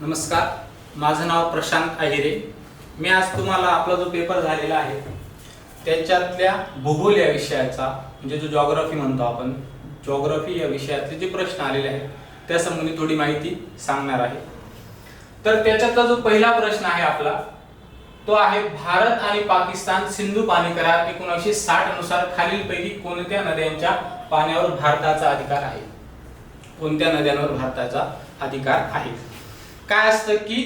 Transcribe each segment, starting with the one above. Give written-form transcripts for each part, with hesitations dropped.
नमस्कार, माझं नाव प्रशांत आहिरे। मी आज तुम्हाला आपला जो पेपर झालेला आहे त्याच्यातल्या भूगोल या विषयाचा म्हणजे जो जिओग्राफी म्हणतो आपण, जिओग्राफी या विषयातले जे प्रश्न आलेले आहेत त्या संबंधी थोडी माहिती सांगणार आहे। तर त्याच्यातला जो पहिला प्रश्न आहे आपला तो आहे, भारत आणि पाकिस्तान सिंधू पाणी करार 1960 नुसार खालीलपैकी कोणत्या नद्यांच्या पाण्यावर भारताचा अधिकार आहे? कोणत्या नद्यांवर भारताचा अधिकार आहे? काय असतं की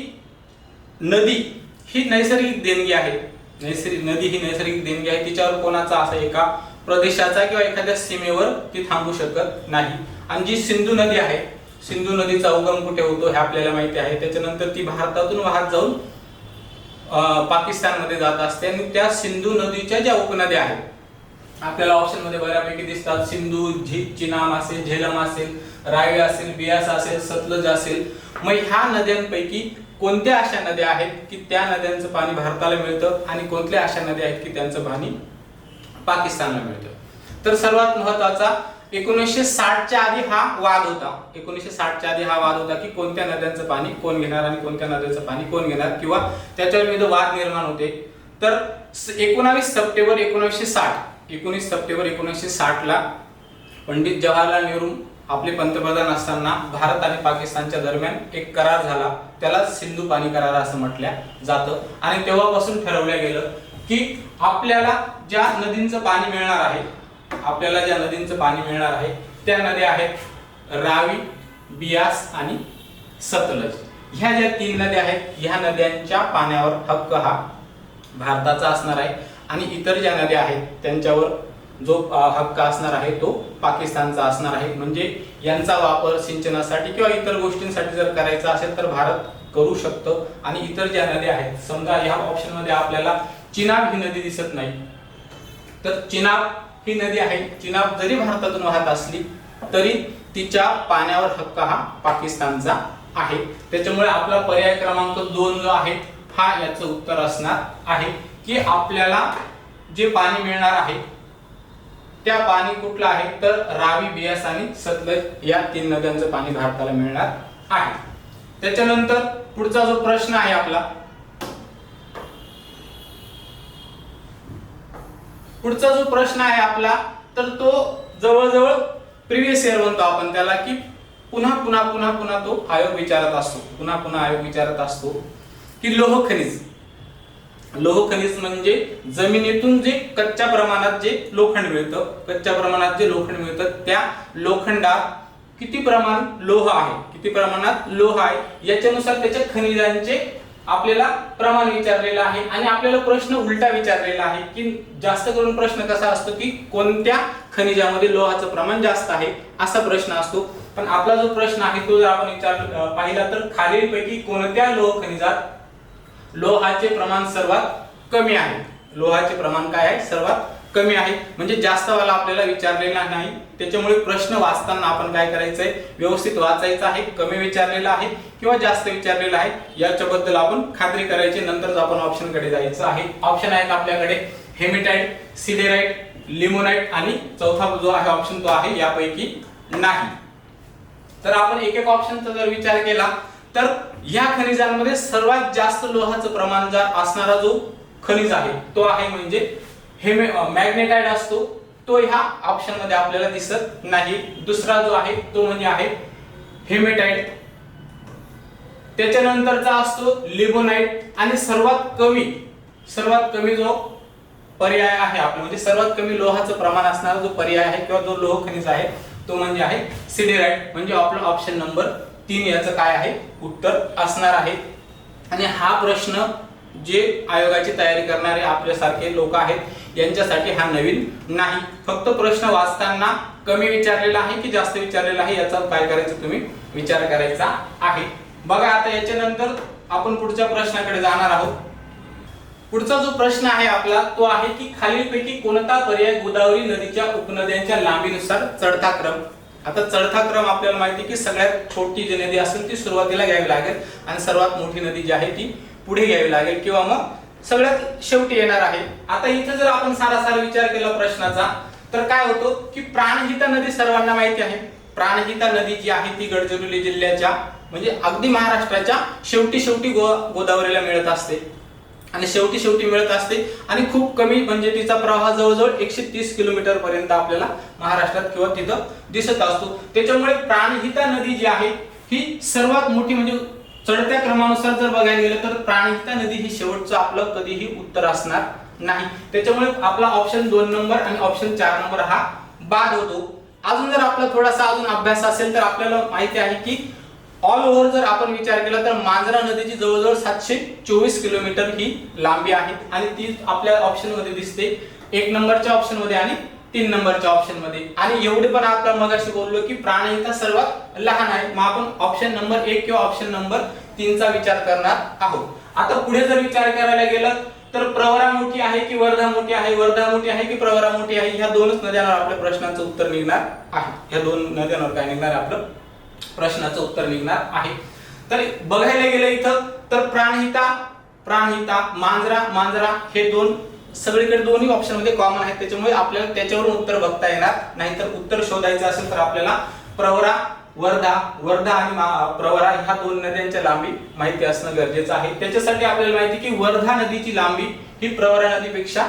नदी ही नैसर्गिक देणगी आहे, नदी ही नैसर्गिक देणगी आहे, तिच्यावर कोणाचा असा एका प्रदेशाचा किंवा एखाद्या सीमेवर ती थांबू शकत नाही। आणि जी सिंधू नदी आहे, सिंधू नदीचा उगम कुठे होतो हे आपल्याला माहिती आहे। त्याच्यानंतर ती भारतातून वाहत जाऊन पाकिस्तान मध्ये जात असते आणि त्या सिंधू नदीच्या ज्या उपनद्या आहेत आपल्याला ऑप्शन मध्ये बऱ्यापैकी दिसतात, सिंधू, चिनाब असेल, झेलम असेल, रावी असेल, बियास असेल, सतलज असेल। मग ह्या नद्यांपैकी कोणत्या अशा नद्या आहेत की त्या नद्यांचं पाणी भारताला मिळतं आणि कोणत्या अशा नद्या आहेत की त्यांचं पाणी पाकिस्तानला मिळतं? तर सर्वात महत्त्वाचा 1960 च्या आधी हा वाद होता, 1960 च्या आधी हा वाद होता की कोणत्या नद्यांचं पाणी कोण घेणार आणि कोणत्या नद्यांचं पाणी कोण घेणार किंवा त्याच्यावर विविध वाद निर्माण होते। तर 19 सप्टेंबर 1960 ला पंडित जवाहरलाल नेहरू आपले पंतप्रधान असताना भारत आणि पाकिस्तानच्या दरम्यान एक करार झाला, त्याला सिंधू पाणी करार असं म्हटलं जातं। आणि तेव्हापासून ठरवलं गेलं की आपल्याला ज्या नदींचं पाणी मिळणार आहे, त्या नद्या आहेत रावी, बियास आणि सतलज। ह्या ज्या 3 नद्या आहेत ह्या नद्यांच्या पाण्यावर हक्क हा भारताचा असणार आहे आणि इतर ज्या नद्या आहेत त्यांच्यावर जो हक्क असणार आहे तो पाकिस्तानचा असणार आहे। म्हणजे यांचा वापर सिंचनासाठी किंवा इतर गोष्टींसाठी जर करायचा असेल तर भारत करू शकतो। आणि इतर ज्या नद्या आहेत, समजा ह्या ऑप्शन मध्ये आपल्याला चिनाब ही नदी दिसत नाही, तर चिनाब ही नदी आहे, चिनाब जरी भारतातून वाहत असली तरी तिच्या पाण्यावर हक्क हा पाकिस्तानचा आहे। त्याच्यामुळे आपला पर्याय क्रमांक 2 जो आहे हा याचं उत्तर असणार आहे की आपल्याला जे पाणी मिळणार आहे त्या पाणी कुठलं आहे तर रावी, बियास आणि सतलज या 3 नद्यांचं पाणी भारताला मिळणार आहे। त्याच्यानंतर पुढचा जो प्रश्न आहे आपला, तर तो जवळजवळ प्रिव्हियस इयर म्हणतो आपण त्याला की पुन्हा तो आयोग विचारत असतो, की लोह खनिज म्हणजे जमिनीतून जे कच्च्या प्रमाणात जे लोखंड मिळतं त्या लोखंडात किती प्रमाणात लोह आहे याच्यानुसार त्याच्या खनिजांचे आपल्याला प्रमाण विचारलेलं आहे। आणि आपल्याला प्रश्न उलटा विचारलेला आहे की जास्त करून प्रश्न कसा असतो की कोणत्या खनिजामध्ये लोहाचं प्रमाण जास्त आहे असा प्रश्न असतो। पण आपला जो प्रश्न आहे तो जर आपण पाहिला तर खालीलपैकी कोणत्या लोह खनिजात लोहाचे प्रमाण सर्वात कमी आहे? लोहाचे प्रमाण काय आहे? सर्वात कमी आहे। म्हणजे जास्त वाला आपल्याला विचारलेला नाही, त्याच्यामुळे प्रश्न वाचताना आपण काय करायचंय, व्यवस्थित वाचायचं आहे। कमी विचारलेला आहे किंवा जास्त विचारलेला आहे याच्याबद्दल आपण खात्री करायची, नंतरच आपण ऑप्शन कडे जायचं आहे। ऑप्शन आहेत आपल्याकडे हेमेटाइट, सिडेराइट, लिमोनाइट आणि चौथा जो आहे ऑप्शन तो आहे यापैकी नाही। तर आपण एक ऑप्शनचा जर विचार केला तर ह्या खनिजांमध्ये सर्वात जास्त लोहाचं प्रमाण जर असणारा जो खनिज आहे तो आहे म्हणजे मॅग्नेटाइट असतो, तो ह्या ऑप्शन मध्ये आपल्याला दिसत नाही। दुसरा जो आहे तो म्हणजे आहे हेमेटाइट, त्याच्यानंतरचा असतो लिमोनाइट आणि सर्वात कमी जो पर्याय आहे आपला म्हणजे सर्वात कमी लोहाचं प्रमाण असणारा जो पर्याय आहे किंवा जो लोह खनिज आहे तो म्हणजे आहे सिडेराइट। म्हणजे आपला ऑप्शन नंबर 3 याचं काय आहे उत्तर असणार आहे। आणि हा प्रश्न जे आयोगाची तयारी करणारे आपल्यासारखे लोक आहेत यांच्यासाठी हा नवीन नाही, फक्त प्रश्न वाचताना कमी विचारलेला आहे की जास्त विचारलेला आहे याचा काय करायचं तुम्ही विचार करायचा आहे। बघा आता याच्यानंतर आपण पुढच्या प्रश्नाकडे जाणार आहोत। पुढचा जो प्रश्न आहे आपला तो आहे की खालीलपैकी कोणता पर्याय गोदावरी नदीच्या उपनद्यांच्या लांबीनुसार चढता क्रम? आता चढता क्रम आपल्याला माहिती की सगळ्यात छोटी जी नदी असेल ती सुरुवातीला घ्यावी लागेल आणि सर्वात मोठी नदी जी आहे ती पुढे घ्यावी लागेल किंवा मग सगळ्यात शेवटी येणार आहे। आता इथे जर आपण सारासार विचार केला प्रश्नाचा तर काय होतं की प्राणहिता नदी सर्वांना माहिती आहे। प्राणहिता नदी जी आहे ती गडचिरोली जिल्ह्याच्या म्हणजे अगदी महाराष्ट्राच्या शेवटी गोदावरीला मिळत असते आणि शेवटी मिळत असते आणि खूप कमी म्हणजे तिचा प्रवाह जवळजवळ 130 किलोमीटर पर्यंत आपल्याला महाराष्ट्रात किंवा तिथं दिसत असतो. त्याच्यामुळे प्राणहिता नदी जी आहे ही सर्वात मोठी, म्हणजे चढत्या क्रमानुसार जर बघायला गेलं तर प्राणहिता नदी ही शेवटचं आपलं कधीही उत्तर असणार नाही. त्याच्यामुळे आपला ऑप्शन 2 नंबर आणि ऑप्शन 4 नंबर हा बाद होतो. अजून जर आपला थोडासा अजून अभ्यास असेल तर आपल्याला माहिती आहे की ऑल ओव्हर जर आपण विचार केला तर मांजरा नदीची जवळजवळ 724 किलोमीटर ही लांबी आहे आणि ती आपल्या ऑप्शन मध्ये दिसते 1 नंबरच्या ऑप्शन मध्ये आणि 3 नंबरच्या ऑप्शन मध्ये. आणि एवढे पण आपण मगाशी बोललो की प्राणहिता सर्वात लहान आहे. मग आपण ऑप्शन नंबर 1 किंवा ऑप्शन नंबर 3 चा विचार करणार आहोत. आता पुढे जर विचार करायला गेलं तर प्रवरा मोठी आहे की वर्धा मोठी आहे, वर्धा मोठी आहे की प्रवरा मोठी आहे, ह्या दोनच नद्यांवर आपल्या प्रश्नाचं उत्तर निघणार आहे. ह्या दोन नद्यांवर काय निघणार आपलं प्रश्नाचं उत्तर निघणार आहे. तर बघायला गेलं इथं तर प्राणहिता मांजरा हे दोन सगळीकडे दोन्ही ऑप्शन मध्ये कॉमन आहेत. त्याच्यामुळे आपल्याला त्याच्यावरून उत्तर बघता येणार नाही. तर उत्तर शोधायचं असेल तर आपल्याला प्रवरा वर्धा आणि प्रवरा ह्या दोन नद्यांच्या लांबी माहिती असणं गरजेचं आहे. त्याच्यासाठी आपल्याला माहिती की वर्धा नदीची लांबी ही प्रवरा नदीपेक्षा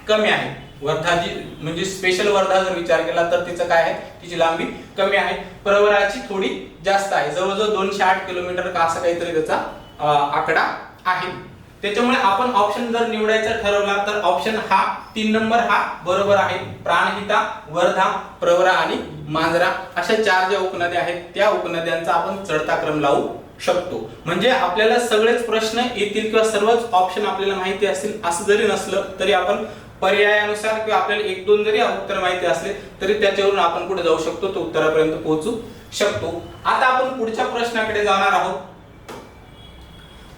कमी आहे. वर्धा जी म्हणजे स्पेशल वर्धा जर विचार केला तर तिचं काय आहे, तिची लांबी कमी आहे. प्रवराची थोडी जास्त आहे, जवळजवळ 208 किलोमीटर का असं काहीतरी त्याचा आकडा आहे. त्याच्यामुळे आपण ऑप्शन जर निवडायचा ठरवला तर ऑप्शन हा 3 नंबर हा बरोबर आहे. प्राणहिता, वर्धा, प्रवरा आणि मांजरा अशा 4 ज्या उपनद्या आहेत त्या उपनद्यांचा आपण चढता क्रम लावू शकतो. म्हणजे आपल्याला सगळेच प्रश्न येतील किंवा सर्वच ऑप्शन आपल्याला माहिती असतील असं जरी नसलं तरी आपण पर्यायानुसार किंवा आपल्याला 1-2 जरी उत्तर माहिती असले तरी त्याच्यावरून आपण पुढे जाऊ शकतो, तो उत्तरापर्यंत पोहोचू शकतो. आता आपण पुढच्या प्रश्नाकडे जाणार आहोत.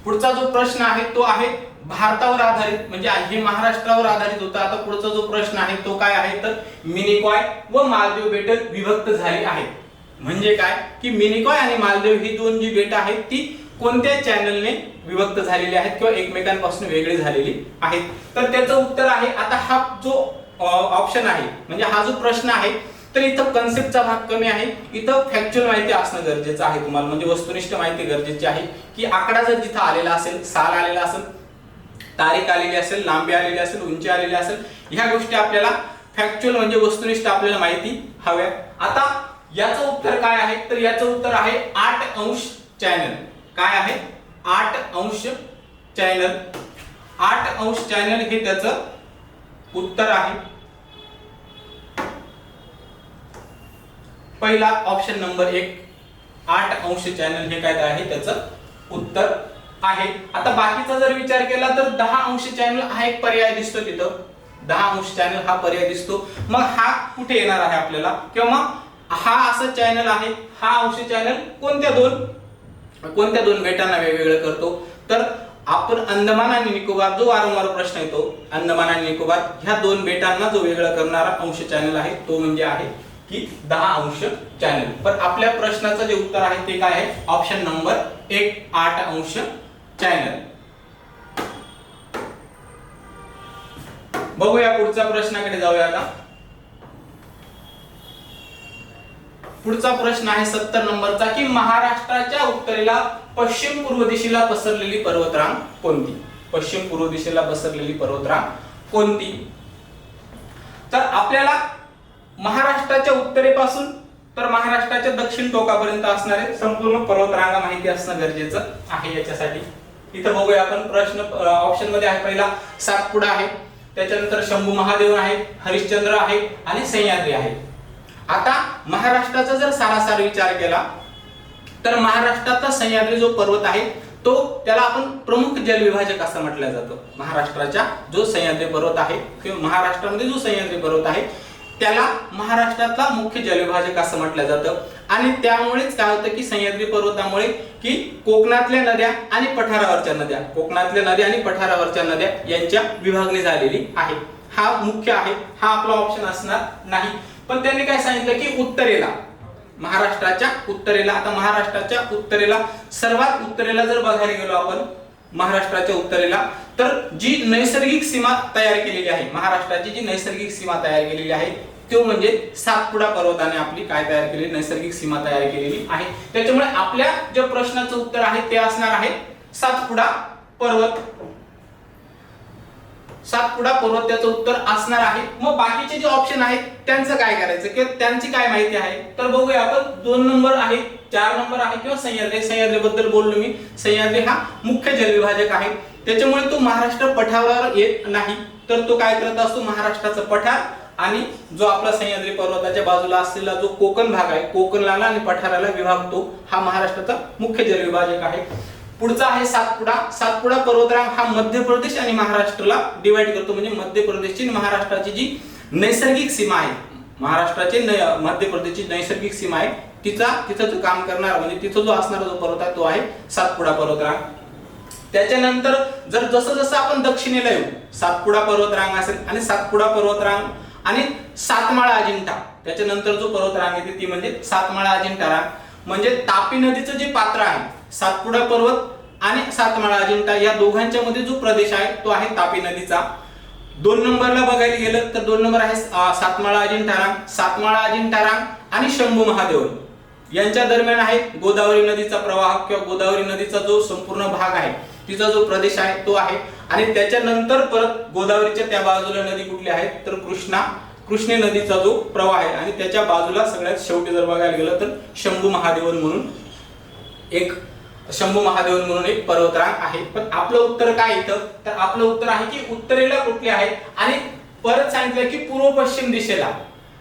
पुढचा जो प्रश्न आहे तो आहे भारतावर आधारित, म्हणजे हे महाराष्ट्रावर आधारित होता. आता पुढचा जो प्रश्न आहे तो काय आहे तर मिनिकॉय व मालदीव बेटे विभक्त झाली आहेत. म्हणजे काय की मिनिकॉय आणि मालदीव ही दोन जी बेट आहेत ती कोणत्या चॅनलने विभक्त झालेली आहेत किंवा एकमेकांपासून वेगळी झालेली आहेत. तर त्याचं उत्तर आहे, आता हा जो ऑप्शन आहे म्हणजे हा जो प्रश्न आहे तर इथं कन्सेप्टचा भाग कमी आहे, इथं फॅक्च्युअल माहिती असणं गरजेचं आहे तुम्हाला, म्हणजे वस्तुनिष्ठ माहिती गरजेची आहे. की आकडा जर जिथं आलेला असेल, साल आलेला असेल, तारीख आलेली असेल, लांबी आलेली असेल, उंची आलेली असेल, ह्या गोष्टी आपल्याला फॅक्च्युअल म्हणजे वस्तुनिष्ठ आपल्याला माहिती हव्या. आता याचं उत्तर काय आहे तर याचं उत्तर आहे 8 अंश चॅनल. काय आहे 8 अंश चॅनल. 8 अंश चॅनल हे त्याचं उत्तर आहे. पहिला ऑप्शन नंबर 1 8 अंश चॅनल हे काय आहे त्याचं उत्तर आहे. आता बाकीचा जर विचार केला तर 10 अंश चॅनल हा एक पर्याय दिसतो तिथं. 10 अंश चॅनल हा पर्याय दिसतो. मग हा कुठे येणार आहे आपल्याला, किंवा मग हा असं चॅनल आहे, हा अंश चॅनल कोणत्या दोन बेटांना वेगवेगळं करतो तर आपण अंदमान आणि निकोबार, जो वारंवार प्रश्न येतो, अंदमान आणि निकोबार ह्या दोन बेटांना जो वेगळं करणारा अंश चॅनल आहे तो म्हणजे आहे की 10 अंश चॅनल. पण आपल्या प्रश्नाचं जे उत्तर आहे ते काय आहे, ऑप्शन नंबर 1 8 अंश चॅनल. बघूया पुढच्या प्रश्नाकडे जाऊया. आता पुढचा प्रश्न आहे 70 नंबरचा की महाराष्ट्राच्या उत्तरेला पश्चिम पूर्व दिशेला पसरलेली पर्वतरांग कोणती. पश्चिम पूर्व दिशेला पसरलेली पर्वतरांग कोणती. तर आपल्याला महाराष्ट्राच्या उत्तरेपासून तर महाराष्ट्राच्या दक्षिण टोकापर्यंत असणारे संपूर्ण पर्वतरांगा माहिती असणं गरजेचं आहे. याच्यासाठी इथं बघूया आपण प्रश्न ऑप्शन मध्ये आहे पहिला सातपुडा आहे, त्याच्यानंतर शंभू महादेव आहे, हरिश्चंद्र आहे आणि सह्याद्री आहे. आता महाराष्ट्राचा जर सारासार विचार केला तर महाराष्ट्राचा सह्याद्री जो पर्वत आहे तो त्याला आपण प्रमुख जलविभाजक असं म्हटलं जातं. महाराष्ट्राचा जो सह्याद्री पर्वत आहे किंवा महाराष्ट्रामध्ये जो सह्याद्री पर्वत आहे त्याला महाराष्ट्रातला मुख्य जलविभाजक असं म्हटलं जातं. आणि त्यामुळेच काय होतं की सह्याद्री पर्वतामुळे की कोकणातल्या नद्या आणि पठारावरच्या नद्या, कोकणातल्या नद्या आणि पठारावरच्या नद्या यांच्या विभागणी झालेली आहे. हा मुख्य आहे, हा आपला ऑप्शन असणार नाही. पण त्यांनी काय सांगितलं की उत्तरेला, महाराष्ट्राच्या उत्तरेला, आता महाराष्ट्राच्या उत्तरेला सर्वात उत्तरेला जर बघायला गेलो आपण महाराष्ट्राच्या उत्तरेला तर जी नैसर्गिक सीमा तयार केलेली आहे, महाराष्ट्राची जी नैसर्गिक सीमा तयार केलेली आहे तो म्हणजे सातपुडा पर्वताने आपली काय तयार केली, नैसर्गिक सीमा तयार केलेली आहे. त्याच्यामुळे आपल्या ज्या प्रश्नाचं उत्तर आहे ते असणार आहे सातपुडा पर्वत. सातपुडा पर्वत त्याचं उत्तर असणार आहे. मग बाकीचे जे ऑप्शन आहेत त्यांचं काय करायचं किंवा त्यांची काय माहिती आहे तर बघूया आपण. 2 नंबर आहे, 4 नंबर आहे किंवा सह्याद्री. सह्याद्रीबद्दल बोललो मी. सह्याद्री हा मुख्य जलविभाजक आहे, त्याच्यामुळे तो महाराष्ट्र पठारावर येत नाही, तर तो काय करत असतो, महाराष्ट्राचं पठार आणि जो आपला सह्याद्री पर्वताच्या बाजूला असलेला जो कोकण भाग आहे, कोकणाला आणि पठाराला विभागतो, हा महाराष्ट्राचा मुख्य जलविभाजक आहे. पुढचा आहे सातपुडा. सातपुडा पर्वतरांग हा मध्य प्रदेश आणि महाराष्ट्राला डिवाइड करतो. म्हणजे मध्य प्रदेशची आणि महाराष्ट्राची जी नैसर्गिक सीमा आहे, महाराष्ट्राची मध्य प्रदेशची नैसर्गिक सीमा आहे, तिचं जो काम करणार म्हणजे तिथं जो असणारा जो पर्वत आहे तो आहे सातपुडा पर्वतरांग. त्याच्यानंतर जर जसं जसं आपण दक्षिणेला येऊ, सातपुडा पर्वतरांग असेल आणि सातपुडा पर्वतरांग आणि सातमाळा अजिंठा, त्याच्यानंतर जो पर्वतरांग येते ती म्हणजे सातमाळा अजिंठा रांग. म्हणजे तापी नदीचं जे पात्र आहे, सातपुडा पर्वत आणि सातमाळा अजिंठा या दोघांच्या मध्ये जो प्रदेश आहे तो आहे तापी नदीचा. 2 नंबरला बघायला गेलं तर 2 नंबर आहे सातमाळा अजिंठा रांग. सातमाळा अजिंठा रांग आणि शंभू महादेव यांच्या दरम्यान आहे गोदावरी नदीचा प्रवाह किंवा गोदावरी नदीचा जो संपूर्ण भाग आहे, तिचा जो प्रदेश आहे तो आहे. आणि त्याच्यानंतर परत गोदावरीच्या त्या बाजूला नदी कुठली आहे तर कृष्णे नदीचा जो प्रवाह आहे आणि त्याच्या बाजूला सगळ्यात शेवटी जर बघायला गेलं तर शंभू महादेवन म्हणून एक पर्वतरांग आहे. पण आपलं उत्तर काय येतं तर आपलं उत्तर आहे की उत्तरेला कुठले आहे. आणि परत सांगितलं की पूर्व पश्चिम दिशेला.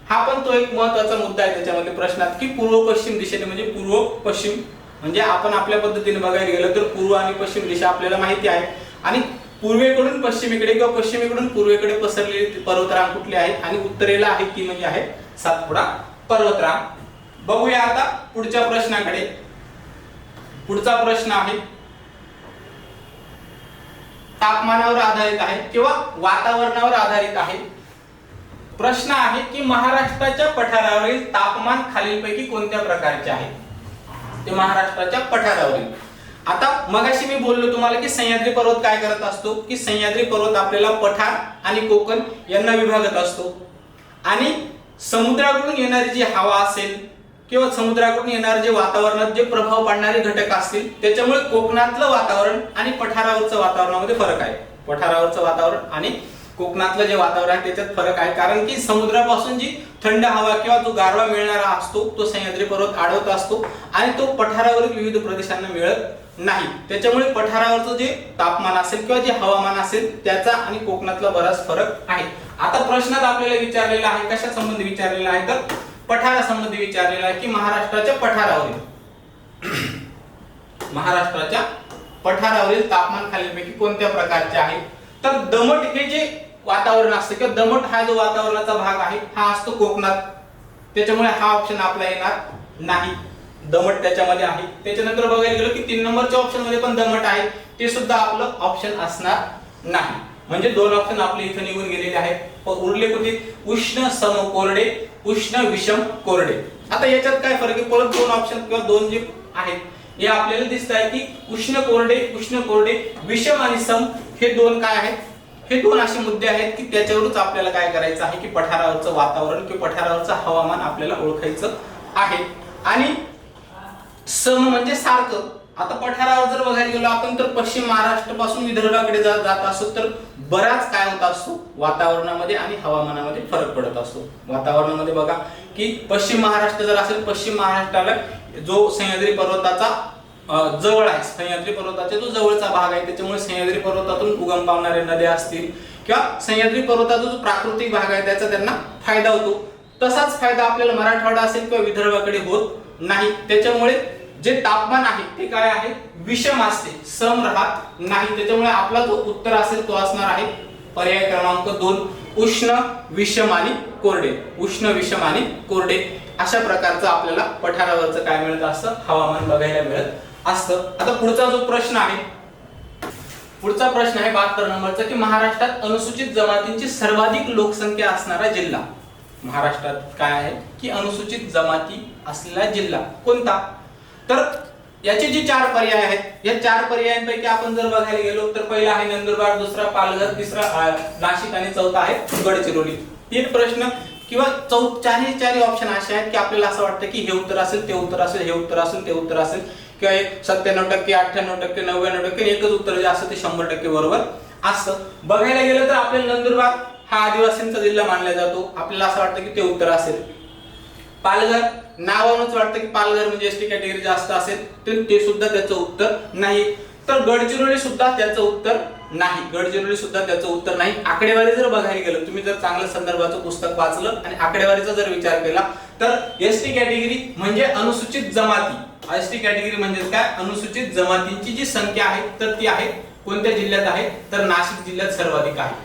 हा पण तो एक महत्त्वाचा मुद्दा आहे त्याच्यामध्ये प्रश्नात की पूर्व पश्चिम दिशेने म्हणजे पूर्व पश्चिम म्हणजे आपण आपल्या पद्धतीने बघायला गेलं तर पूर्व आणि पश्चिम दिशा आपल्याला माहिती आहे. आणि पूर्वेकडून पश्चिमेकडे किंवा पश्चिमेकडून पूर्वेकडे पसरलेली पर्वतरांग कुठली आहे आणि उत्तरेला आहे ती म्हणजे आहे सातपुडा पर्वतरांग. बघूया आता पुढच्या प्रश्नाकडे. पुढचा प्रश्न आहे तापमानावर आधारित आहे किंवा वातावरणावर आधारित आहे. प्रश्न आहे की महाराष्ट्राच्या पठारावरील तापमान खालीलपैकी कोणत्या प्रकारचे आहे. ते महाराष्ट्राच्या पठारावरील. आता मगाशी मी बोललो तुम्हाला की सह्याद्री पर्वत काय करत असतो की सह्याद्री पर्वत आपल्याला पठार आणि कोकण यांना विभागत असतो. आणि समुद्राकडून येणारी जी हवा असेल किंवा समुद्राकडून येणारे जे वातावरणात जे प्रभाव पाडणारे घटक असतील त्याच्यामुळे कोकणातलं वातावरण आणि पठारावरचं वातावरणामध्ये फरक आहे. पठारावरचं वातावरण आणि कोकणातलं जे वातावरण आहे त्याच्यात फरक आहे. कारण की समुद्रापासून जी थंड हवा किंवा जो गारवा मिळणारा असतो तो सह्याद्री पर्वत अडवत असतो आणि तो पठारावरील विविध प्रदेशांना मिळत नाही. त्याच्यामुळे पठारावरचं जे तापमान असेल किंवा जे हवामान असेल त्याचा आणि कोकणातला बराच फरक आहे. आता प्रश्नात आपल्याला विचारलेला आहे, कशा संबंधी विचारलेला आहे तर पठारासंबंधी विचारलेला आहे की महाराष्ट्राच्या पठारावरील तापमान खालीलपैकी कोणत्या प्रकारचे आहे. तर दमट हे जे वातावरण असतं किंवा दमट हा जो वातावरणाचा भाग आहे हा असतो कोकणात, त्याच्यामुळे हा ऑप्शन आपला येणार नाही. दमट त्याच्यामध्ये आहे. त्याच्यानंतर बघायला गेलो की 3 नंबरच्या ऑप्शन मध्ये पण दमट आहे, ते सुद्धा आपलं ऑप्शन असणार नाही. म्हणजे 2 ऑप्शन आपले इथे निघून गेलेले आहेत. उरले कुठे उष्ण सम कोरडे, उष्ण विषम कोरडे. आता याच्यात काय फरक आहे, परत 2 ऑप्शन किंवा 2 जे आहेत हे आपल्याला दिसत आहे की उष्ण कोरडे, विषम आणि सम हे 2 काय आहेत, हे 2 असे मुद्दे आहेत की त्याच्यावरच आपल्याला काय करायचं आहे की पठारावरचं वातावरण किंवा पठारावरचं हवामान आपल्याला ओळखायचं आहे. आणि सम म्हणजे सारखं. आता पठारावर जर बघायला गेलो आपण तर पश्चिम महाराष्ट्र पासून विदर्भाकडे जात असतो तर बराच काय होत असतो वातावरणामध्ये आणि हवामानामध्ये फरक पडत असतो. वातावरणामध्ये बघा की पश्चिम महाराष्ट्र जर असेल, पश्चिम महाराष्ट्राला जो सह्याद्री पर्वताचा जवळ आहे, सह्याद्री पर्वताचा जो जवळचा भाग आहे त्याच्यामुळे सह्याद्री पर्वतातून उगम पावणारे नद्या असतील किंवा सह्याद्री पर्वताचा जो प्राकृतिक भाग आहे त्याचा त्यांना फायदा होतो. तसाच फायदा आपल्याला मराठवाडा असेल किंवा विदर्भाकडे होत नाही. त्याच्यामुळे जे तापमान आहे ते काय आहे, विषम असते, सम राहत नाही. त्याच्यामुळे आपला जो उत्तर असेल तो असणार आहे पर्याय क्रमांक 2 उष्ण विषम आणि कोरडे. उष्ण विषम आणि कोरडे अशा प्रकारचं आपल्याला पठारावरचं काय मिळत असतं, हवामान बघायला मिळत असतं. आता पुढचा जो प्रश्न आहे, पुढचा प्रश्न आहे 72 नंबरचा की महाराष्ट्रात अनुसूचित जमातींची सर्वाधिक लोकसंख्या असणारा जिल्हा. महाराष्ट्रात काय आहे की अनुसूचित जमाती असलेला जिल्हा कोणता. तर याचे जे 4 पर्याय आहेत या 4 पर्यायांपैकी आपण जर बघायला गेलो तर पहिला आहे नंदुरबार, दुसरा पालघर, तिसरा नाशिक आणि चौथा आहे गडचिरोली. 3 प्रश्न किंवा चारही ऑप्शन असे आहेत की आपल्याला असं वाटतं की हे उत्तर असेल, ते उत्तर असेल, हे उत्तर असेल, ते उत्तर असेल, किंवा 97%, 98%, 99% एकच उत्तर जे असतं ते 100% बरोबर असतं. बघायला गेलं तर आपल्याला नंदुरबार हा आदिवासींचा जिल्हा मानला जातो, आपल्याला असं वाटतं की ते उत्तर असेल. पालघर नावावरूनच वाटतं की पालघर म्हणजे एसटी कॅटेगरी जास्त असेल, तर ते सुद्धा त्याचं उत्तर नाही. तर गडचिरोली सुद्धा त्याचं उत्तर नाही, गडचिरोली सुद्धा त्याचं उत्तर नाही. आकडेवारी जर बघायला गेलं, तुम्ही जर चांगलं संदर्भाचं पुस्तक वाचलं आणि आकडेवारीचा जर विचार केला तर एसटी कॅटेगरी म्हणजे अनुसूचित जमाती, एसटी कॅटेगरी म्हणजे काय, अनुसूचित जमातींची जी संख्या आहे तर ती आहे कोणत्या जिल्ह्यात आहे, तर नाशिक जिल्ह्यात सर्वाधिक आहे.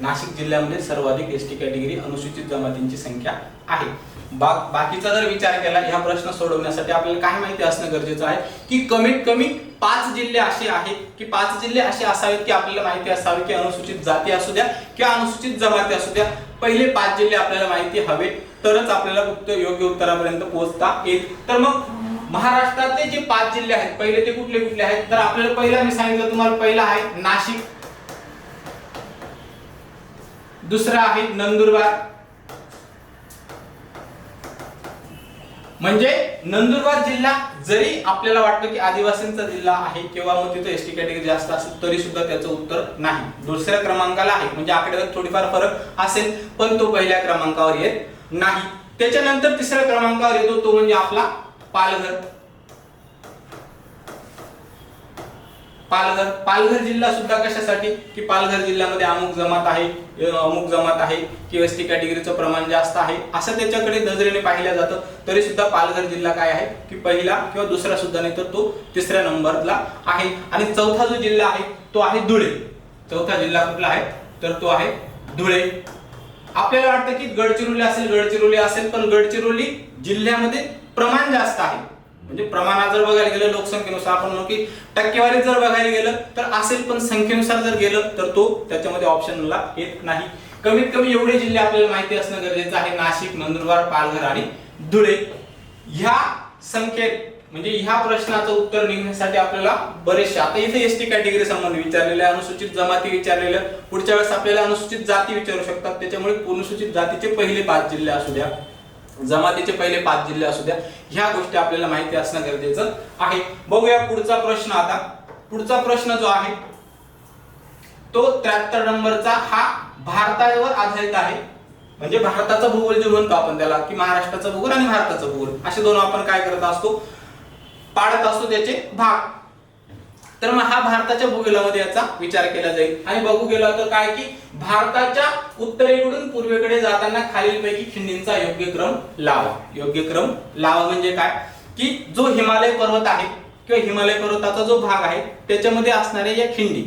नाशिक जिल्ह्यामध्ये सर्वाधिक एसटी कॅटेगरी अनुसूचित जमातींची संख्या आहे. बाकीचा जर विचार केला ह्या प्रश्न सोडवण्यासाठी आपल्याला काय माहिती असणं गरजेचं आहे की कमीत कमी 5 जिल्हे असे आहेत की 5 जिल्हे असे असावेत की आपल्याला माहिती असावे की अनुसूचित जाती असू द्या किंवा अनुसूचित जमाती असू द्या, पहिले 5 जिल्हे आपल्याला माहिती हवे, तरच आपल्याला फक्त योग्य उत्तरापर्यंत पोहोचता येईल. तर मग महाराष्ट्रातले जे 5 जिल्हे आहेत पहिले ते कुठले कुठले आहेत, तर आपल्याला पहिला मी सांगितलं तुम्हाला, पहिला आहे नाशिक, दुसरा आहे नंदुरबार. म्हणजे नंदुरबार जिल्हा जरी आपल्याला वाटतं की आदिवासींचा जिल्हा आहे किंवा मग तिथे एसटी कॅटेगरी जास्त असेल तरी सुद्धा त्याचं उत्तर नाही, दुसऱ्या क्रमांकाला आहे. म्हणजे आकडेवारीत थोडीफार फरक असेल पण तो पहिल्या क्रमांकावर येत नाही. त्याच्यानंतर तिसऱ्या क्रमांकावर येतो तो म्हणजे आपला पालघर. पालघर जिल्हा सुद्धा कशासाठी की पालघर जिल्ह्यामध्ये अमुक जमात आहे किंवा एसटी कॅटेगरीचं प्रमाण जास्त आहे असं त्याच्याकडे नजरेने पाहिलं जातं, तरी सुद्धा पालघर जिल्हा काय आहे की पहिला किंवा दुसरा सुद्धा नाही तर तो तिसऱ्या नंबरला आहे. आणि चौथा जो जिल्हा आहे तो आहे धुळे. चौथा जिल्हा कुठला आहे तर तो आहे धुळे. आपल्याला वाटतं की गडचिरोली असेल पण गडचिरोली जिल्ह्यामध्ये प्रमाण जास्त आहे. म्हणजे प्रमाणात जर बघायला गेलं लोकसंख्येनुसार आपण म्हणू की टक्केवारीत जर बघायला गेलं तर असेल, पण संख्येनुसार जर गेलं तर तो त्याच्यामध्ये ऑप्शनला येत नाही. कमीत कमी एवढे जिल्हे आपल्याला माहिती असणं गरजेचं आहे, नाशिक, नंदुरबार, पालघर आणि धुळे. ह्या संख्येत म्हणजे ह्या प्रश्नाचं उत्तर निघण्यासाठी आपल्याला बरेचसे, आता इथे एसटी कॅटेगरी संबंध विचारलेले, अनुसूचित जमाती विचारलेले, पुढच्या वेळेस आपल्याला अनुसूचित जाती विचारू शकतात. त्याच्यामुळे अनुसूचित जातीचे पहिले 5 जिल्हे असू द्या, जमातीचे पहिले 5 जिल्हे असू द्या, ह्या गोष्टी आपल्याला माहिती असणं गरजेचं आहे. बघूया पुढचा प्रश्न. आता पुढचा प्रश्न जो आहे तो 73 नंबरचा, हा भारतावर आधारित आहे. म्हणजे भारताचा भूगोल जे म्हणतो आपण त्याला की महाराष्ट्राचा भूगोल आणि भारताचा भूगोल असे दोन आपण काय करत असतो, पाडत असतो त्याचे भाग. तर मग हा भारताच्या भूगोलामध्ये याचा विचार केला जाईल. आणि बघू गेला तर काय की भारताच्या उत्तरेकडून पूर्वेकडे जाताना खालीलपैकी खिंडींचा योग्य क्रम लावा. योग्य क्रम लावा म्हणजे काय की जो हिमालय पर्वत आहे किंवा हिमालय पर्वताचा जो भाग आहे त्याच्यामध्ये असणाऱ्या या खिंडी,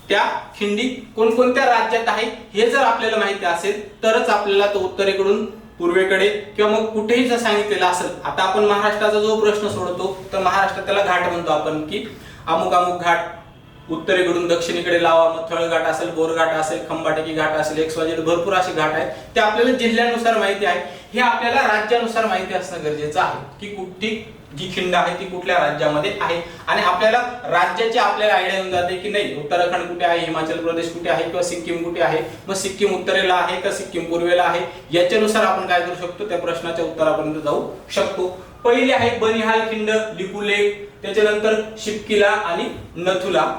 त्या खिंडी कोणकोणत्या राज्यात आहे हे जर आपल्याला माहिती असेल तरच आपल्याला तो उत्तरेकडून पूर्वेकडे किंवा मग कुठेही जर सांगितलेलं असेल. आता आपण महाराष्ट्राचा जो प्रश्न सोडतो तर महाराष्ट्रात त्याला घाट म्हणतो आपण की अमुक अमुक घाट उत्तरेकडून दक्षिणेकडे लावा, मग थळघाट असेल, बोरघाट असेल, खंबाटकी घाट असेल, XYZ भरपूर असे घाट आहेत. ते आपल्याला जिल्ह्यानुसार माहिती आहे, हे आपल्याला राज्यानुसार माहिती असणं गरजेचं आहे की कुठली जी खिंड आहे ती कुठल्या राज्यामध्ये आहे. आणि आपल्याला राज्याची आपल्याला आयडिया येऊन जाते की नाही उत्तराखंड कुठे आहे, हिमाचल प्रदेश कुठे आहे किंवा सिक्कीम कुठे आहे, मग सिक्कीम उत्तरेला आहे का सिक्कीम पूर्वेला आहे, याच्यानुसार आपण काय करू शकतो त्या प्रश्नाच्या उत्तरापर्यंत जाऊ शकतो. पहिली आहे बनिहाल खिंड, लिपुलेख, त्याच्यानंतर शिपकिला आणि नथुला.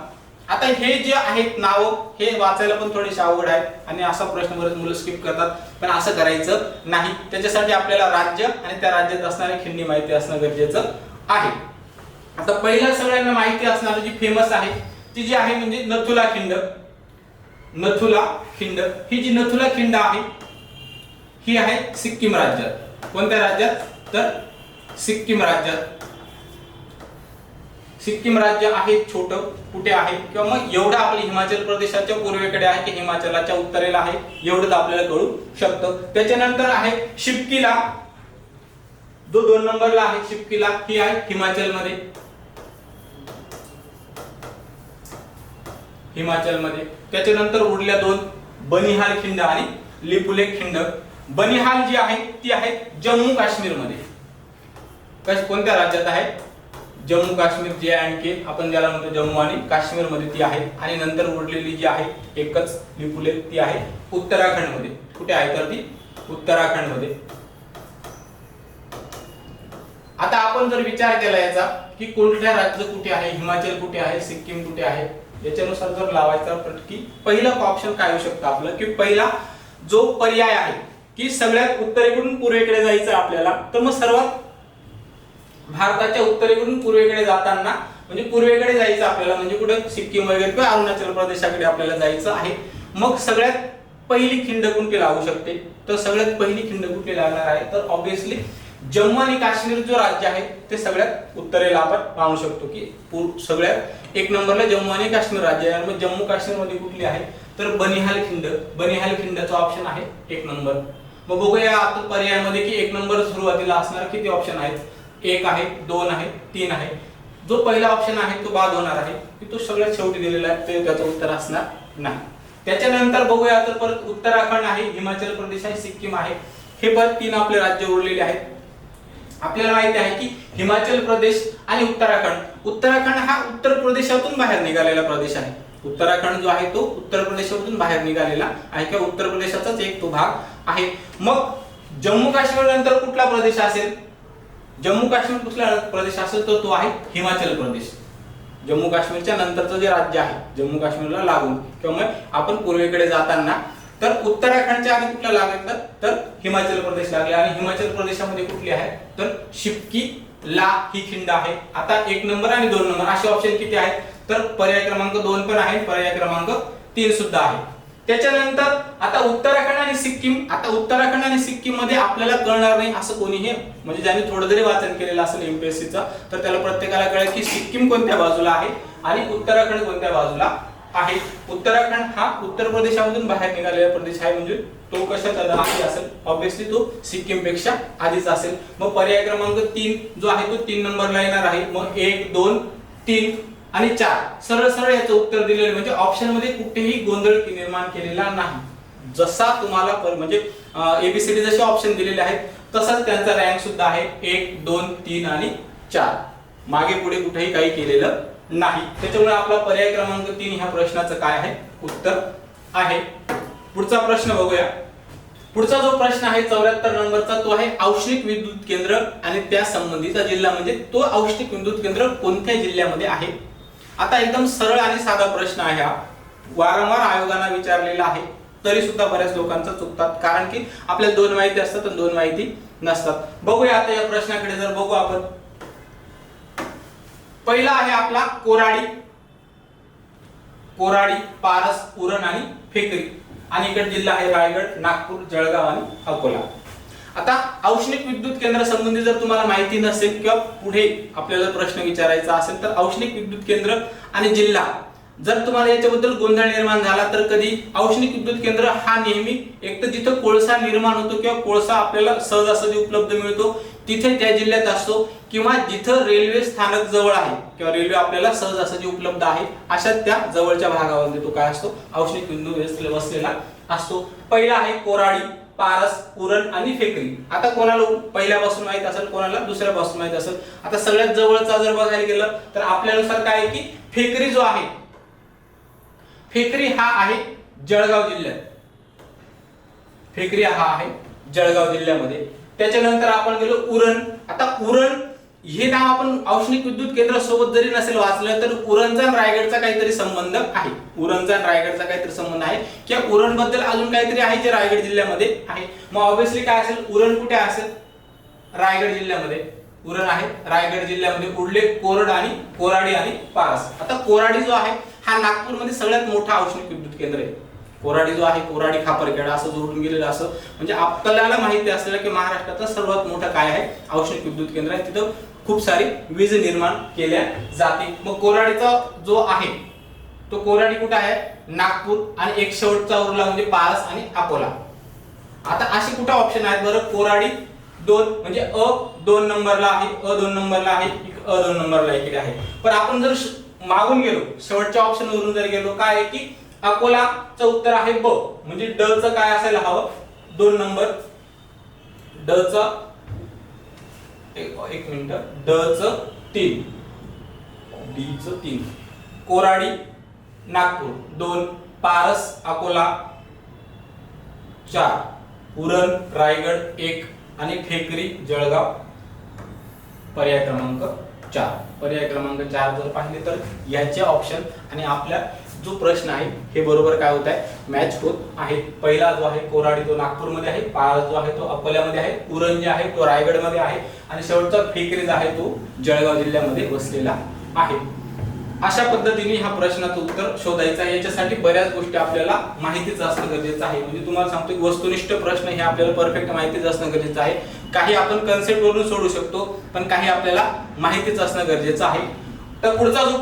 आता हे जे आहेत नाव हे वाचायला पण थोडेसे अवघड आहे आणि असा प्रश्न बरेच मुलं स्किप करतात, पण असं करायचं नाही. त्याच्यासाठी आपल्याला राज्य आणि त्या राज्यात असणारी खिंडी माहिती असणं गरजेचं आहे. आता पहिला सगळ्यांना माहिती असणारी जी फेमस आहे ती जी आहे म्हणजे नथुला खिंड. नथुला खिंड ही जी नथुला खिंड आहे ही आहे सिक्कीम राज्यात. कोणत्या राज्यात तर सिक्कीम राज्यात. सिक्कीम राज्य आहे छोटं, कुठे आहे किंवा मग एवढं आपल्या हिमाचल प्रदेशाच्या पूर्वेकडे आहे की हिमाचलाच्या उत्तरेला आहे एवढंच आपल्याला कळू शकतं. त्याच्यानंतर आहे शिपकिला, जो 2 नंबरला आहे शिपकिला, ही आहे हिमाचल मध्ये. त्याच्यानंतर उरल्या 2 बनिहाल खिंड आणि लिपुलेख खिंड. बनिहाल जी आहे ती आहे जम्मू काश्मीर मध्ये. कोणत्या राज्यात आहे जम्मू काश्मीर, JNK आपण ज्याला म्हणतो जम्मू आणि काश्मीर मध्ये ती आहे. आणि नंतर उरलेली जी आहे एकच लिपुलेख ती आहे उत्तराखंड मध्ये. कुठे आहे तर ती उत्तराखंड मध्ये. आता आपण जर विचार केला याचा की कुठल्या राज्य कुठे आहे, हिमाचल कुठे आहे, सिक्कीम कुठे आहे, याच्यानुसार जर लावायचा की पहिला ऑप्शन काय होऊ शकतं आपलं की पहिला जो पर्याय आहे की सगळ्यात उत्तरेकडून पूर्वेकडे जायचं आपल्याला, तर मग सर्वात भारताच्या उत्तरेकडून पूर्वेकडे जाताना म्हणजे पूर्वेकडे जायचं आपल्याला म्हणजे कुठे सिक्कीम वगैरे किंवा अरुणाचल प्रदेशाकडे आपल्याला जायचं आहे. मग सगळ्यात पहिली खिंड कुठली लागू शकते, तर सगळ्यात पहिली खिंड कुठली लागणार आहे, तर ऑब्विसली जम्मू आणि काश्मीर जो राज्य आहे ते सगळ्यात उत्तरेला आपण पाहू शकतो की सगळ्यात एक नंबरला जम्मू आणि काश्मीर राज्य आहे. मग जम्मू काश्मीर मध्ये कुठली आहे, तर बनिहाल खिंड. बनिहाल खिंडचा ऑप्शन आहे एक नंबर. मग बघूया आता पर्यायामध्ये की एक नंबर सुरुवातीला असणार किती ऑप्शन आहेत, एक आहे, दोन आहे, तीन आहे. जो पहिला ऑप्शन आहे तो बाद होणार आहे की तो सगळ्यात शेवटी दिलेला आहे, ते त्याचं उत्तर असणार नाही. त्याच्यानंतर बघूया तर परत उत्तराखंड आहे, हिमाचल प्रदेश आहे, सिक्कीम आहे. हे परत तीन आपले राज्य उरलेले आहेत. आपल्याला माहिती आहे की हिमाचल प्रदेश आणि उत्तराखंड हा उत्तर प्रदेशातून बाहेर निघालेला प्रदेश आहे. उत्तराखंड जो आहे तो उत्तर प्रदेशातून बाहेर निघालेला आहे किंवा उत्तर प्रदेशाचाच एक तो भाग आहे. मग जम्मू काश्मीर नंतर कुठला प्रदेश असेल, जम्मू काश्मीर कुठला प्रदेश असेल तर तो आहे हिमाचल प्रदेश. जम्मू काश्मीरच्या नंतरचं जे राज्य आहे जम्मू काश्मीरला लागून किंवा मग आपण पूर्वेकडे जाताना तर उत्तराखंडच्या आधी कुठला लागलं तर हिमाचल प्रदेश लागले. आणि हिमाचल प्रदेशामध्ये कुठली आहे तर शिपकी ला ही खिंड आहे. आता एक नंबर आणि दोन नंबर असे ऑप्शन किती आहेत, तर पर्याय क्रमांक 2 पण आहे, पर्याय क्रमांक 3 सुद्धा आहे. त्याच्यानंतर आता उत्तराखंड आणि सिक्कीम. आता उत्तराखंड आणि सिक्कीम मध्ये आपल्याला कळणार नाही असं कोणीही म्हणजे ज्यांनी थोडं जरी वाचन केलेलं असेल एमपीएससीचं तर त्याला प्रत्येकाला कळेल की सिक्कीम कोणत्या बाजूला आहे आणि उत्तराखंड कोणत्या बाजूला आहे. उत्तराखंड हा उत्तर प्रदेशामधून बाहेर निघालेला प्रदेश आहे म्हणजे तो कशाचा आधी असेल, ऑब्विसली तो सिक्कीम पेक्षा आधीच असेल. मग पर्याय क्रमांक 3 जो आहे तो 3 नंबरला येणार आहे. मग 1, 2, 3 आणि 4 सरळ सरळ याचं उत्तर दिलेलं म्हणजे ऑप्शन मध्ये कुठेही गोंधळ निर्माण केलेला नाही. जसा तुम्हाला म्हणजे एबीसीडी जसे ऑप्शन दिलेले आहेत तसाच त्यांचा रँक सुद्धा आहे 1, 2, 3 आणि 4. मागे पुढे कुठेही काही केलेलं नाही. त्याच्यामुळे आपला पर्याय क्रमांक 3 ह्या प्रश्नाचं काय आहे उत्तर आहे. पुढचा प्रश्न बघूया. पुढचा जो प्रश्न आहे 74 नंबरचा तो आहे औष्णिक विद्युत केंद्र आणि त्या संबंधीचा जिल्हा म्हणजे तो औष्णिक विद्युत केंद्र कोणत्या जिल्ह्यामध्ये आहे. आता एकदम सरळ आणि साधा प्रश्न आहे हा. वारंवार आयोगाने विचारलेला आहे तरी सुद्धा बऱ्याच लोकांचा चुकतात कारण की आपल्याला 2 माहिती असतात आणि 2 माहिती नसतात. बघूया आता या प्रश्नाकडे जर बघू आपण. पहिला आहे आपला कोराडी, पारस, उरण आणि फेकरी. आणि इकडे जिल्हा आहे रायगड, नागपूर, जळगाव आणि अकोला. आता औष्णिक विद्युत केंद्र संबंधी जर तुम्हाला माहिती नसेल किंवा पुढे आपल्याला प्रश्न विचारायचा असेल तर औष्णिक विद्युत केंद्र आणि जिल्हा जर तुम्हाला याच्याबद्दल गोंधळ निर्माण झाला तर कधी औष्णिक विद्युत केंद्र हा नेहमी एक तर जिथं कोळसा निर्माण होतो किंवा कोळसा आपल्याला सहजासहजी उपलब्ध मिळतो तिथे त्या जिल्ह्यात असतो किंवा जिथं रेल्वे स्थानक जवळ आहे किंवा रेल्वे आपल्याला सहजासहजी उपलब्ध आहे अशा त्या जवळच्या भागामध्ये तो काय असतो औष्णिक बिंदू वसलेला असतो. पहिला आहे कोराडी, पारस, उरण आणि फेकरी. आता कोणाला पहिल्यापासून माहित असेल, कोणाला दुसऱ्यापासून माहित असेल. आता सगळ्यात जवळचा जर बघायला गेलं तर आपल्यानुसार काय आहे की फेकरी जो आहे फेकरी हा आहे जळगाव जिल्ह्यात. फेकरी हा आहे जळगाव जिल्ह्यामध्ये. त्याच्यानंतर आपण गेलो उरण. आता उरण हे नाव आपण औष्णिक विद्युत केंद्र सोबत जरी नसेल वाचलं तर उरणचा आणि रायगडचा काहीतरी संबंध आहे. उरणचा आणि रायगडचा काहीतरी संबंध आहे किंवा उरण बद्दल अजून काहीतरी आहे जे रायगड जिल्ह्यामध्ये आहे. मग ऑब्विसली काय असेल उरण कुठे असेल रायगड जिल्ह्यामध्ये. उरण आहे रायगड जिल्ह्यामध्ये. उरले कोराडी आणि पारस. आता कोराडी जो आहे हा नागपूरमध्ये सगळ्यात मोठा औष्णिक विद्युत केंद्र आहे. कोराडी जो आहे कोराडी खापरखेडा असं जोडून गेलेलं असं म्हणजे आपल्याला माहिती असलेलं की महाराष्ट्राचं सर्वात मोठं काय आहे औष्णिक विद्युत केंद्र आहे. तिथं खूप सारी वीज निर्माण केल्या जाते. मग कोराडीचा जो आहे तो कोराडी कुठे आहे नागपूर आणि एक शेवटचा उरला म्हणजे पारस आणि अकोला. आता असे कुठे ऑप्शन आहेत बरं. कोराडी 2 म्हणजे अ 2 नंबरला आहे, अ 2 नंबरला आहे, अ 2 नंबरला इकडे आहे. पण आपण जर मागून गेलो शेवटच्या ऑप्शन वरून जर गेलो काय आहे की अकोलाचं उत्तर आहे ब म्हणजे ड च काय असायला हवं 2 नंबर. ड च एक मिनिट ड च 3 डी च 3 कोराडी नागपूर 2 पारस अकोला 4 उरण रायगड 1 आणि फेकरी जळगाव पर्याय क्रमांक 4. पर्याय क्रमांक 4 जर पाहिले तर याचे ऑप्शन आणि आपल्या जो प्रश्न आहे हे बरोबर काय होत आहे मॅच होत आहे. पहिला जो आहे कोराडी तो नागपूरमध्ये आहे, पाळा जो आहे तो अकोल्यामध्ये आहे, उरण जे आहे तो रायगडमध्ये आहे आणि शेवटचा फेकरी जो आहे तो जळगाव जिल्ह्यामध्ये वसलेला आहे. अशा पद्धतीने हा प्रश्नाचं उत्तर शोधायचं आहे. याच्यासाठी बऱ्याच गोष्टी आपल्याला माहितीच असणं गरजेचं आहे. म्हणजे तुम्हाला सांगतो की वस्तुनिष्ठ प्रश्न हे आपल्याला परफेक्ट माहितीच असणं गरजेचं आहे. काही आपण कन्सेप्ट वरून सोडू शकतो पण काही आपल्याला माहितीच असणं गरजेचं आहे. तर पुढचा जो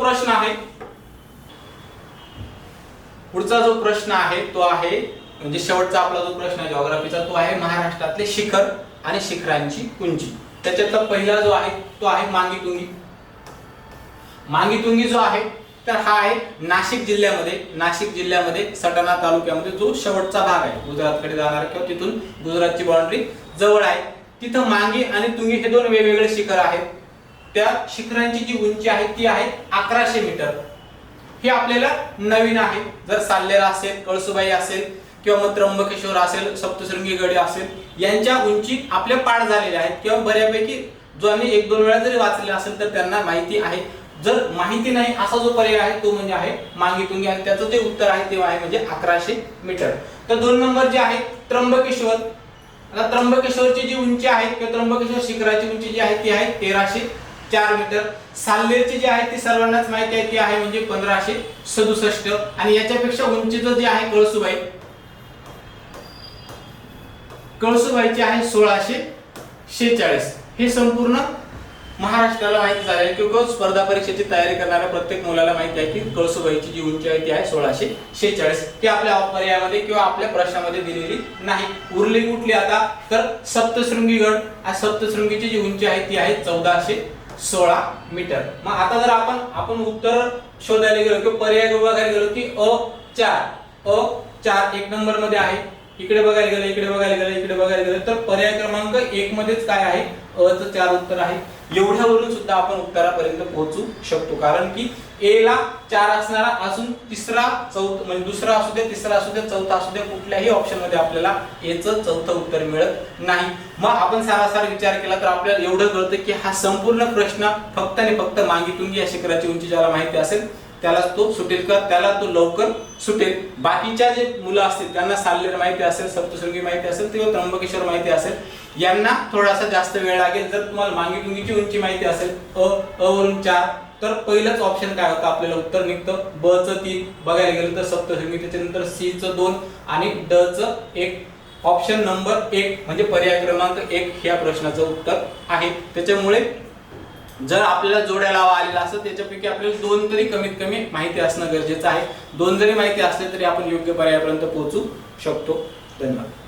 प्रश्न आहे तो आहे म्हणजे शेवटचा आपला जो प्रश्न आहे जिओग्राफीचा तो आहे महाराष्ट्रातले शिखर आणि शिखरांची उंची. त्याच्यातला पहिला जो आहे तो आहे मांगीतुंगी. मांगीतुंगी जो आहे तर हा आहे नाशिक जिल्ह्यामध्ये सटाणा तालुक्यामध्ये जो शेवटचा भाग आहे गुजरातकडे जाणारा किंवा तिथून गुजरातची बाउंड्री जवळ आहे. तिथं मांगी आणि तुंगी हे दोन वेगवेगळे शिखर आहेत. त्या शिखरांची जी उंची आहे ती आहे 1100 मीटर. हे आपल्याला नवीन आहे. जर साल्लेरा असेल, कळसुबाई असेल किंवा मग त्र्यंबकेश्वर असेल, सप्तशृंगी गड असेल यांच्या उंची आपल्या पाठ झालेल्या आहेत किंवा बऱ्यापैकी जो आम्ही 1-2 वेळा जरी वाचलेला असेल तर त्यांना माहिती आहे. जर माहिती नाही असा जो पर्याय आहे तो म्हणजे आहे मांगीतुंगी आणि त्याचं जे उत्तर आहे ते आहे म्हणजे 1100 मीटर. तर 2 नंबर जे आहे त्र्यंबकेश्वर. आता त्र्यंबकेश्वरची जी उंची आहे किंवा त्र्यंबकेश्वर शिखराची उंची जी आहे ती आहे 1304 मीटर. साल्लेरची जी आहे ती सर्वांनाच माहिती आहे ती आहे म्हणजे 1567 आणि याच्यापेक्षा उंचीचं जे आहे कळसुबाईची आहे 1646. हे संपूर्ण महाराष्ट्राला माहिती झाले किंवा स्पर्धा परीक्षेची तयारी करणाऱ्या प्रत्येक मुलाला माहिती आहे की कळसुबाईची जी उंची आहे ती आहे 1646. ती आपल्या पर्यायामध्ये किंवा आपल्या प्रश्नामध्ये दिलेली नाही. उरली कुठली आता तर सप्तशृंगी गड. सप्तशृंगीची जी उंची आहे ती आहे 1416 मीटर. मग आता जर आपण उत्तर शोधायला गेलो किंवा पर्याय बघायला गेलो की अ4 1 नंबर मध्ये आहे. इकडे बघायला गेलं तर पर्याय क्रमांक 1 मध्येच काय आहे अ चं 4 उत्तर आहे. एवढ्यावरून सुद्धा आपण उत्तरापर्यंत पोहोचू शकतो कारण की ए ला 4 असणारा अजून तिसरा चौथा म्हणजे दुसरा असू दे तिसरा असू दे चौथा असू दे कुठल्याही ऑप्शन मध्ये आपल्याला ए चं चौथं उत्तर मिळत नाही. मग आपण सारासार विचार केला तर आपल्याला एवढं कळतं की हा संपूर्ण प्रश्न फक्त आणि फक्त मांगीतुंगी या शिखराची उंची ज्याला माहिती असेल त्यालाच तो सुटेल का त्याला तो लवकर सुटेल. बाकीच्या जे मुलं असतील त्यांना साल्लेर माहिती असेल, सप्तशृंगी माहिती असेल किंवा त्र्यंबकेश्वर माहिती असेल यांना थोडासा जास्त वेळ लागेल. जर तुम्हाला मांगीतुंगीची उंची माहिती असेल अ वरून 4 तर पहिलंच ऑप्शन काय होतं आपल्याला उत्तर निघतं ब चं 3 बघायला गेलं तर सप्तशृंगी, त्याच्यानंतर सी चं 2 आणि ड चं 1. ऑप्शन नंबर 1 म्हणजे पर्याय क्रमांक 1 ह्या प्रश्नाचं उत्तर आहे. त्याच्यामुळे जर आपल्याला जोड्या लावा आलेला असेल त्याच्यापैकी आपल्याला 2 तरी कमीत कमी माहिती असणं गरजेचं आहे. 2 जरी माहिती असले तरी आपण योग्य पर्यायापर्यंत पोहोचू शकतो. धन्यवाद.